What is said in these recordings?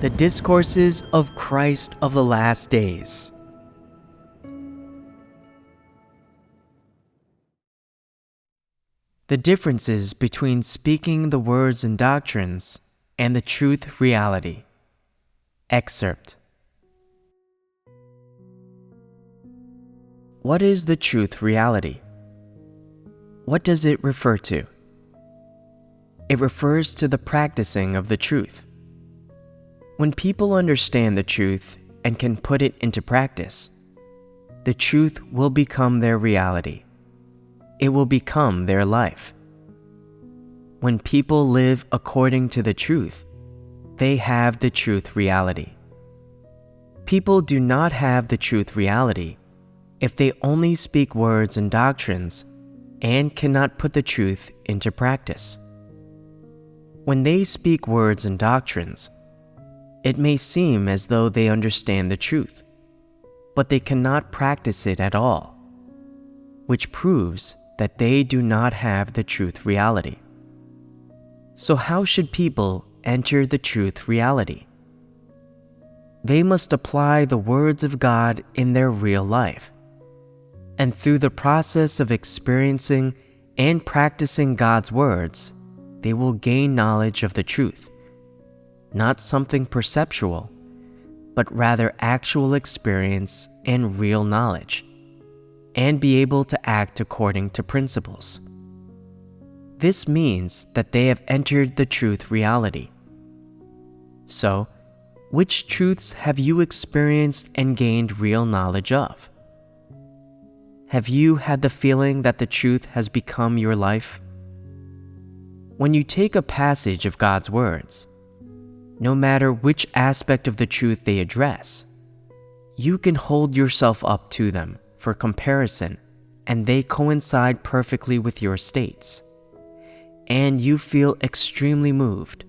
The Discourses of Christ of the Last Days. The differences between speaking the words and doctrines and the truth reality. Excerpt. What is the truth reality? What does it refer to? It refers to the practicing of the truth. When people understand the truth and can put it into practice, the truth will become their reality. It will become their life. When people live according to the truth, they have the truth reality. People do not have the truth reality if they only speak words and doctrines and cannot put the truth into practice. When they speak words and doctrines, it may seem as though they understand the truth, but they cannot practice it at all, which proves that they do not have the truth reality. So how should people enter the truth reality? They must apply the words of God in their real life, and through the process of experiencing and practicing God's words, they will gain knowledge of the truth. Not something perceptual, but rather actual experience and real knowledge, and be able to act according to principles. This means that they have entered the truth reality. So, which truths have you experienced and gained real knowledge of? Have you had the feeling that the truth has become your life? When you take a passage of God's words, no matter which aspect of the truth they address, you can hold yourself up to them for comparison, and they coincide perfectly with your states. And you feel extremely moved,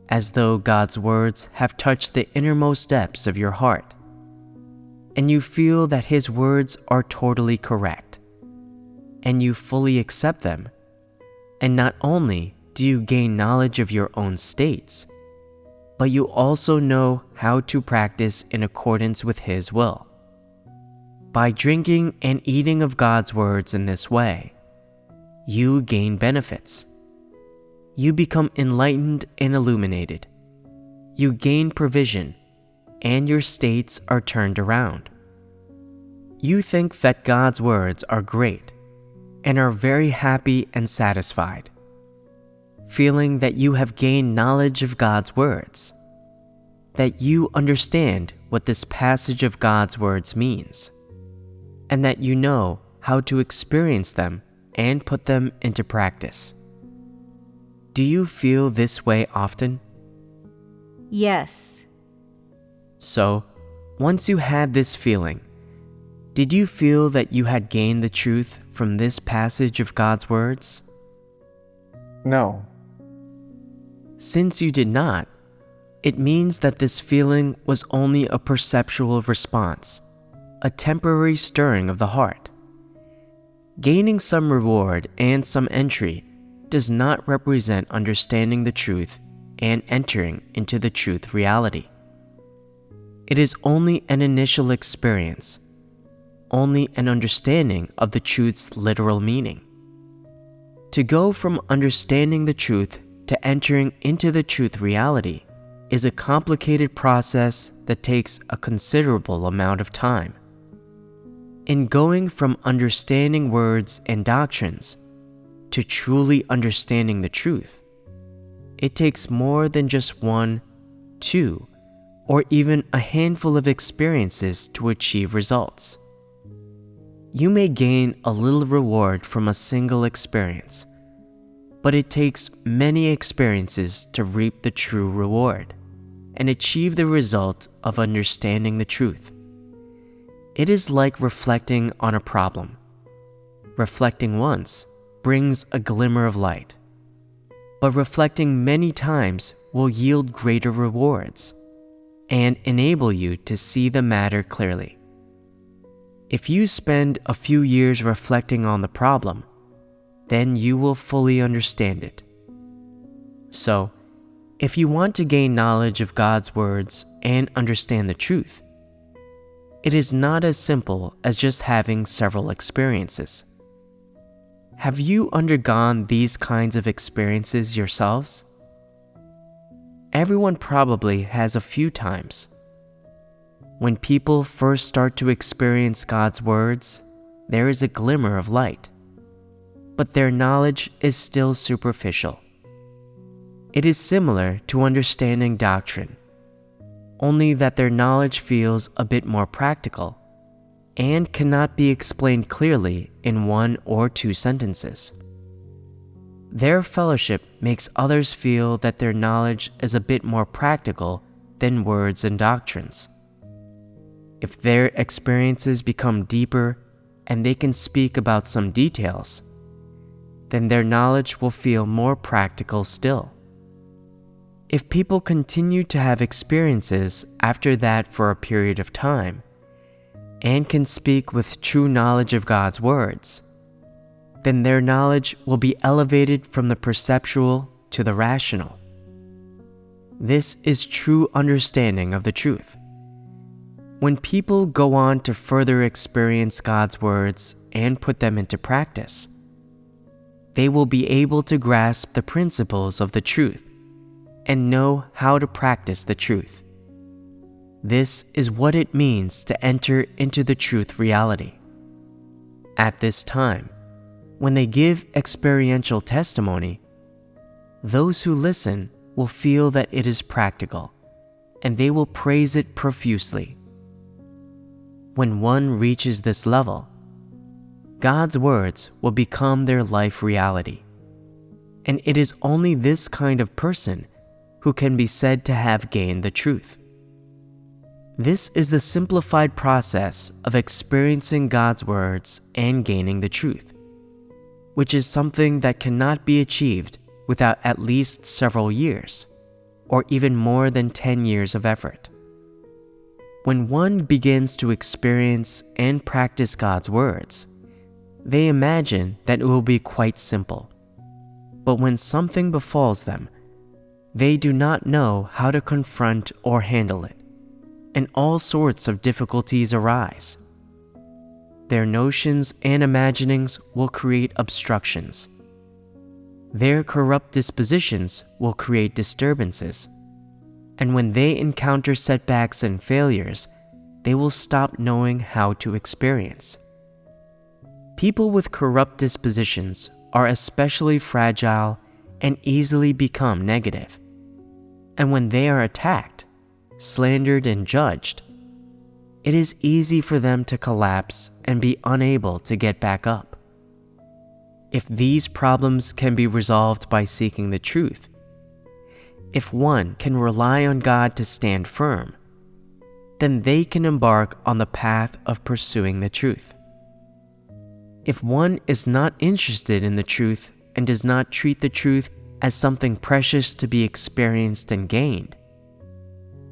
as though God's words have touched the innermost depths of your heart. And you feel that His words are totally correct, and you fully accept them. And not only do you gain knowledge of your own states, but you also know how to practice in accordance with His will. By drinking and eating of God's words in this way, you gain benefits. You become enlightened and illuminated. You gain provision, and your states are turned around. You think that God's words are great, and are very happy and satisfied, feeling that you have gained knowledge of God's words, that you understand what this passage of God's words means, and that you know how to experience them and put them into practice. Do you feel this way often? Yes. So, once you had this feeling, did you feel that you had gained the truth from this passage of God's words? No. Since you did not, it means that this feeling was only a perceptual response, a temporary stirring of the heart. Gaining some reward and some entry does not represent understanding the truth and entering into the truth reality. It is only an initial experience, only an understanding of the truth's literal meaning. To go from understanding the truth to entering into the truth reality is a complicated process that takes a considerable amount of time. In going from understanding words and doctrines to truly understanding the truth, it takes more than just 1, 2, or even a handful of experiences to achieve results. You may gain a little reward from a single experience, but it takes many experiences to reap the true reward and achieve the result of understanding the truth. It is like reflecting on a problem. Reflecting once brings a glimmer of light, but reflecting many times will yield greater rewards and enable you to see the matter clearly. If you spend a few years reflecting on the problem, then you will fully understand it. So, If you want to gain knowledge of God's words and understand the truth, it is not as simple as just having several experiences. Have you undergone these kinds of experiences yourselves? Everyone probably has a few times. When people first start to experience God's words, there is a glimmer of light, but their knowledge is still superficial. It is similar to understanding doctrine, only that their knowledge feels a bit more practical and cannot be explained clearly in 1 or 2 sentences. Their fellowship makes others feel that their knowledge is a bit more practical than words and doctrines. If their experiences become deeper and they can speak about some details, then their knowledge will feel more practical still. If people continue to have experiences after that for a period of time, and can speak with true knowledge of God's words, then their knowledge will be elevated from the perceptual to the rational. This is true understanding of the truth. When people go on to further experience God's words and put them into practice, they will be able to grasp the principles of the truth and know how to practice the truth. This is what it means to enter into the truth reality. At this time, when they give experiential testimony, those who listen will feel that it is practical, and they will praise it profusely. When one reaches this level, God's words will become their life reality, and it is only this kind of person who can be said to have gained the truth. This is the simplified process of experiencing God's words and gaining the truth, which is something that cannot be achieved without at least several years, or even more than 10 years of effort. When one begins to experience and practice God's words, they imagine that it will be quite simple. But when something befalls them, they do not know how to confront or handle it, and all sorts of difficulties arise. Their notions and imaginings will create obstructions. Their corrupt dispositions will create disturbances, and when they encounter setbacks and failures, they will stop knowing how to experience. People with corrupt dispositions are especially fragile and easily become negative. And when they are attacked, slandered, and judged, it is easy for them to collapse and be unable to get back up. If these problems can be resolved by seeking the truth, if one can rely on God to stand firm, then they can embark on the path of pursuing the truth. If one is not interested in the truth and does not treat the truth as something precious to be experienced and gained,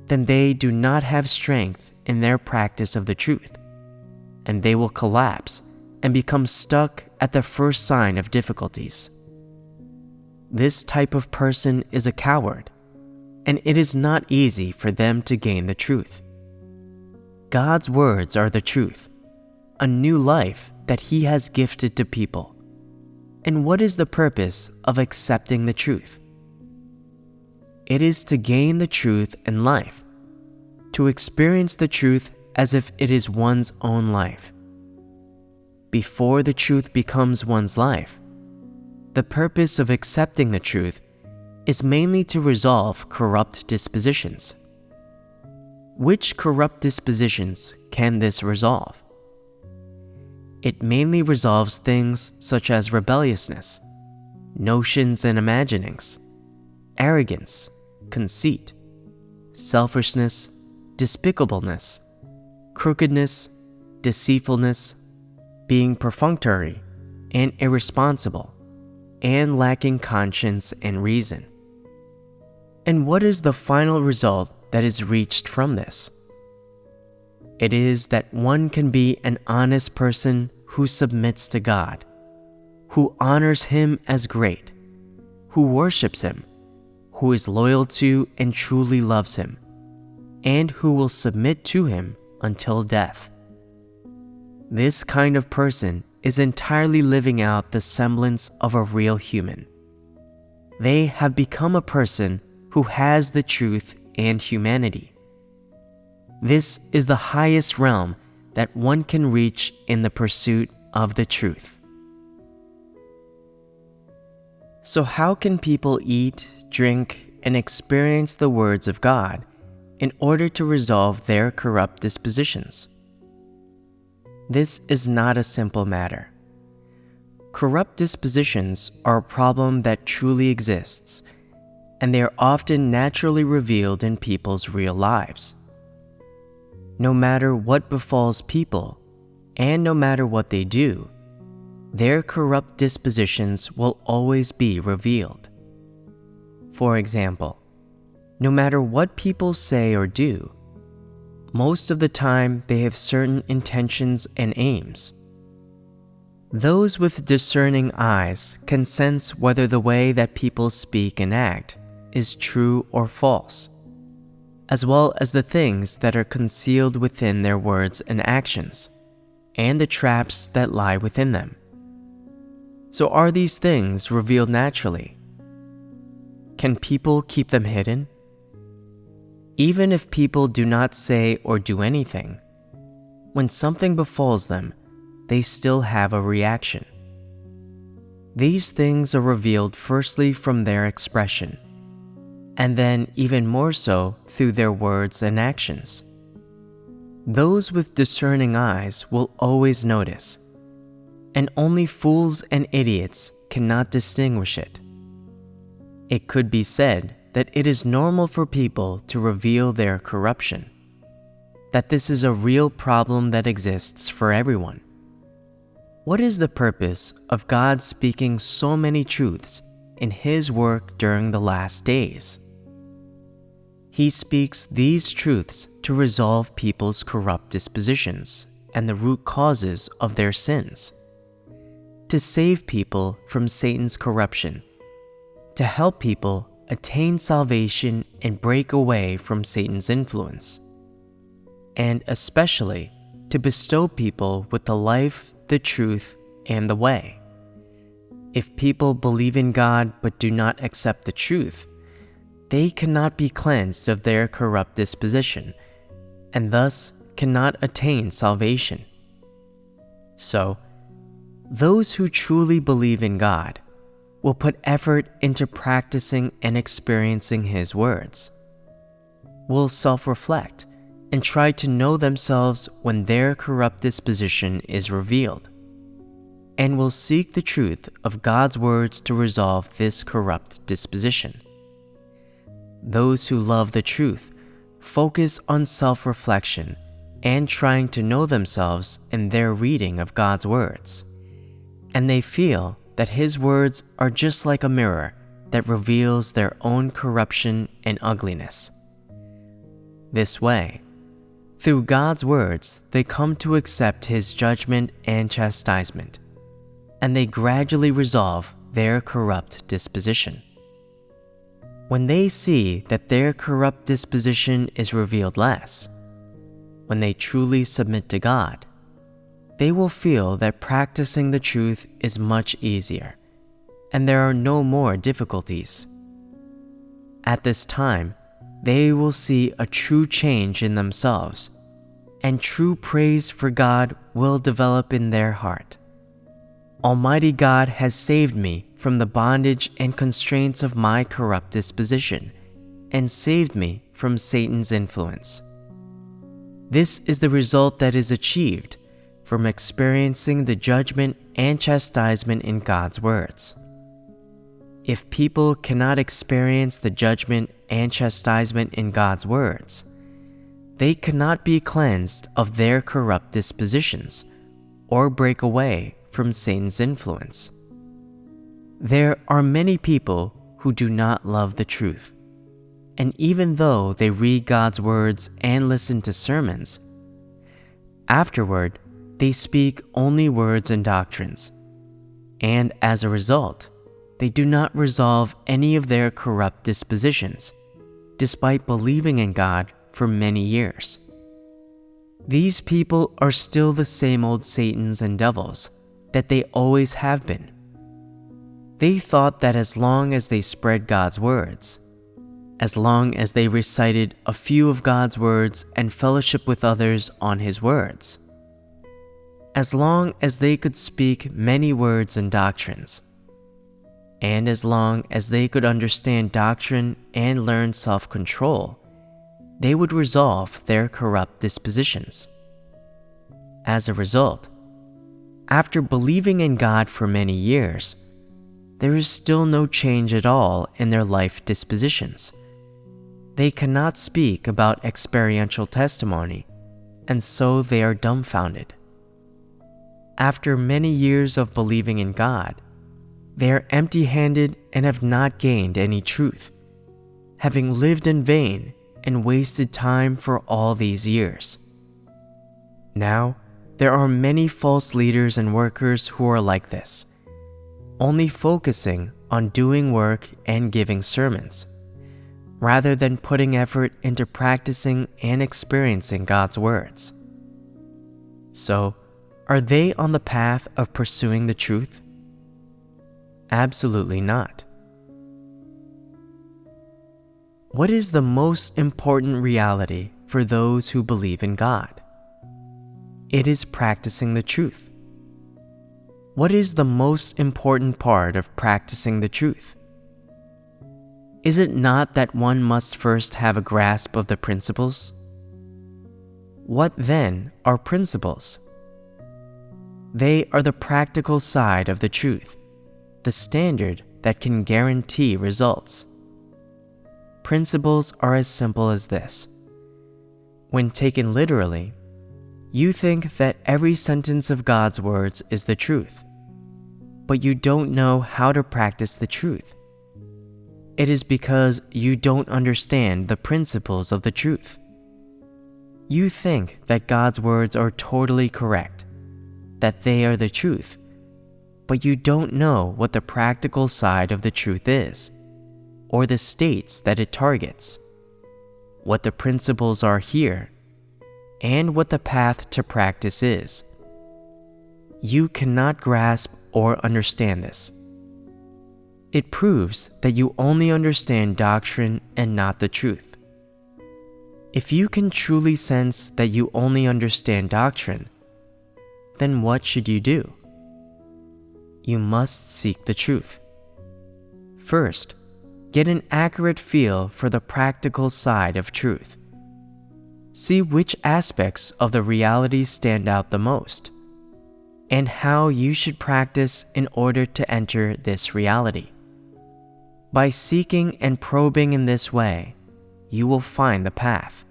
then they do not have strength in their practice of the truth, and they will collapse and become stuck at the first sign of difficulties. This type of person is a coward, and it is not easy for them to gain the truth. God's words are the truth, a new life that He has gifted to people. And what is the purpose of accepting the truth? It is to gain the truth in life, to experience the truth as if it is one's own life. Before the truth becomes one's life, the purpose of accepting the truth is mainly to resolve corrupt dispositions. Which corrupt dispositions can this resolve? It mainly resolves things such as rebelliousness, notions and imaginings, arrogance, conceit, selfishness, despicableness, crookedness, deceitfulness, being perfunctory and irresponsible, and lacking conscience and reason. And what is the final result that is reached from this? It is that one can be an honest person who submits to God, who honors Him as great, who worships Him, who is loyal to and truly loves him, and who will submit to him until death. This kind of person is entirely living out the semblance of a real human. They have become a person who has the truth and humanity. This is the highest realm that one can reach in the pursuit of the truth. So how can people eat, drink, and experience the words of God in order to resolve their corrupt dispositions? This is not a simple matter. Corrupt dispositions are a problem that truly exists, and they are often naturally revealed in people's real lives. No matter what befalls people, and no matter what they do, their corrupt dispositions will always be revealed. For example, no matter what people say or do, most of the time they have certain intentions and aims. Those with discerning eyes can sense whether the way that people speak and act is true or false, as well as the things that are concealed within their words and actions, and the traps that lie within them. So are these things revealed naturally? Can people keep them hidden? Even if people do not say or do anything, when something befalls them, they still have a reaction. These things are revealed firstly from their expression, and then even more so through their words and actions. Those with discerning eyes will always notice, and only fools and idiots cannot distinguish it. It could be said that it is normal for people to reveal their corruption, that this is a real problem that exists for everyone. What is the purpose of God speaking so many truths in His work during the last days? He speaks these truths to resolve people's corrupt dispositions and the root causes of their sins, to save people from Satan's corruption, to help people attain salvation and break away from Satan's influence, and especially to bestow people with the life, the truth, and the way. If people believe in God but do not accept the truth, they cannot be cleansed of their corrupt disposition, and thus cannot attain salvation. So, those who truly believe in God will put effort into practicing and experiencing His words, will self-reflect and try to know themselves when their corrupt disposition is revealed, and will seek the truth of God's words to resolve this corrupt disposition. Those who love the truth focus on self-reflection and trying to know themselves in their reading of God's words, and they feel that His words are just like a mirror that reveals their own corruption and ugliness. This way, through God's words, they come to accept His judgment and chastisement, and they gradually resolve their corrupt disposition. When they see that their corrupt disposition is revealed less, when they truly submit to God, they will feel that practicing the truth is much easier, and there are no more difficulties. At this time, they will see a true change in themselves, and true praise for God will develop in their heart. Almighty God has saved me from the bondage and constraints of my corrupt disposition, and saved me from Satan's influence. This is the result that is achieved from experiencing the judgment and chastisement in God's words. If people cannot experience the judgment and chastisement in God's words, they cannot be cleansed of their corrupt dispositions or break away from Satan's influence. There are many people who do not love the truth, and even though they read God's words and listen to sermons, afterward they speak only words and doctrines, and as a result, they do not resolve any of their corrupt dispositions, despite believing in God for many years. These people are still the same old Satans and devils that they always have been. They thought that as long as they spread God's words, as long as they recited a few of God's words and fellowship with others on His words, as long as they could speak many words and doctrines, and as long as they could understand doctrine and learn self-control, they would resolve their corrupt dispositions. As a result, after believing in God for many years, there is still no change at all in their life dispositions. They cannot speak about experiential testimony, and so they are dumbfounded. After many years of believing in God, they are empty-handed and have not gained any truth, having lived in vain and wasted time for all these years. Now, there are many false leaders and workers who are like this, only focusing on doing work and giving sermons, rather than putting effort into practicing and experiencing God's words. So, are they on the path of pursuing the truth? Absolutely not. What is the most important reality for those who believe in God? It is practicing the truth. What is the most important part of practicing the truth? Is it not that one must first have a grasp of the principles? What then are principles? They are the practical side of the truth, the standard that can guarantee results. Principles are as simple as this. When taken literally, you think that every sentence of God's words is the truth, but you don't know how to practice the truth. It is because you don't understand the principles of the truth. You think that God's words are totally correct, that they are the truth, but you don't know what the practical side of the truth is, or the states that it targets, what the principles are here, and what the path to practice is. You cannot grasp or understand this. It proves that you only understand doctrine and not the truth. If you can truly sense that you only understand doctrine, then what should you do? You must seek the truth. First, get an accurate feel for the practical side of truth. See which aspects of the reality stand out the most, and how you should practice in order to enter this reality. By seeking and probing in this way, you will find the path.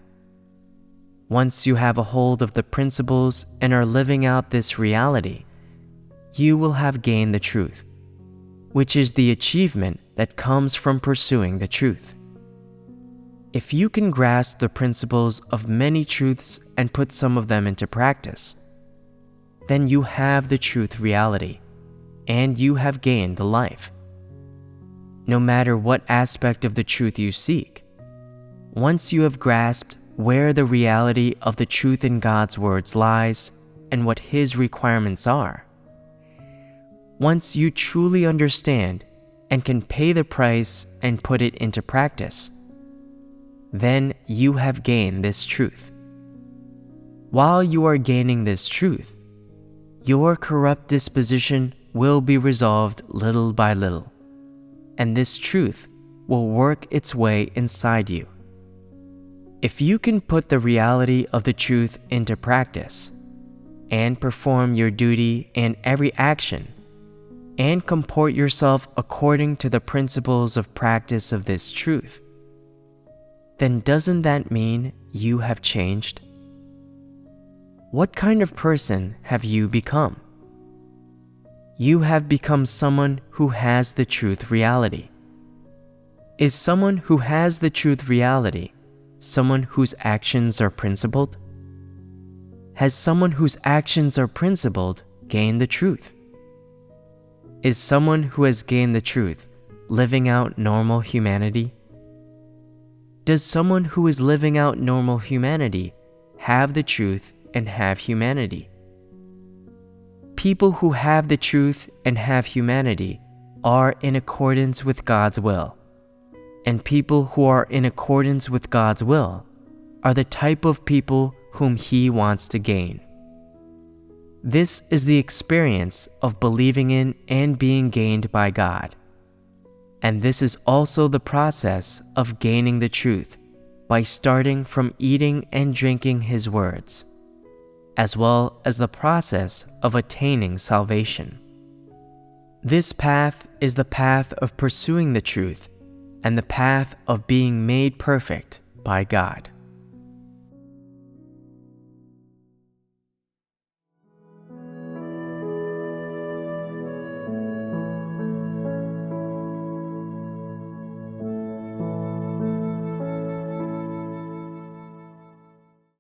Once you have a hold of the principles and are living out this reality, you will have gained the truth, which is the achievement that comes from pursuing the truth. If you can grasp the principles of many truths and put some of them into practice, then you have the truth reality, and you have gained the life. No matter what aspect of the truth you seek, once you have grasped where the reality of the truth in God's words lies and what His requirements are, once you truly understand and can pay the price and put it into practice, then you have gained this truth. While you are gaining this truth, your corrupt disposition will be resolved little by little, and this truth will work its way inside you. If you can put the reality of the truth into practice, and perform your duty and every action, and comport yourself according to the principles of practice of this truth, then doesn't that mean you have changed? What kind of person have you become? You have become someone who has the truth reality. Is someone who has the truth reality someone whose actions are principled? Has someone whose actions are principled gained the truth? Is someone who has gained the truth living out normal humanity? Does someone who is living out normal humanity have the truth and have humanity? People who have the truth and have humanity are in accordance with God's will, and people who are in accordance with God's will are the type of people whom He wants to gain. This is the experience of believing in and being gained by God. And this is also the process of gaining the truth by starting from eating and drinking His words, as well as the process of attaining salvation. This path is the path of pursuing the truth and the path of being made perfect by God.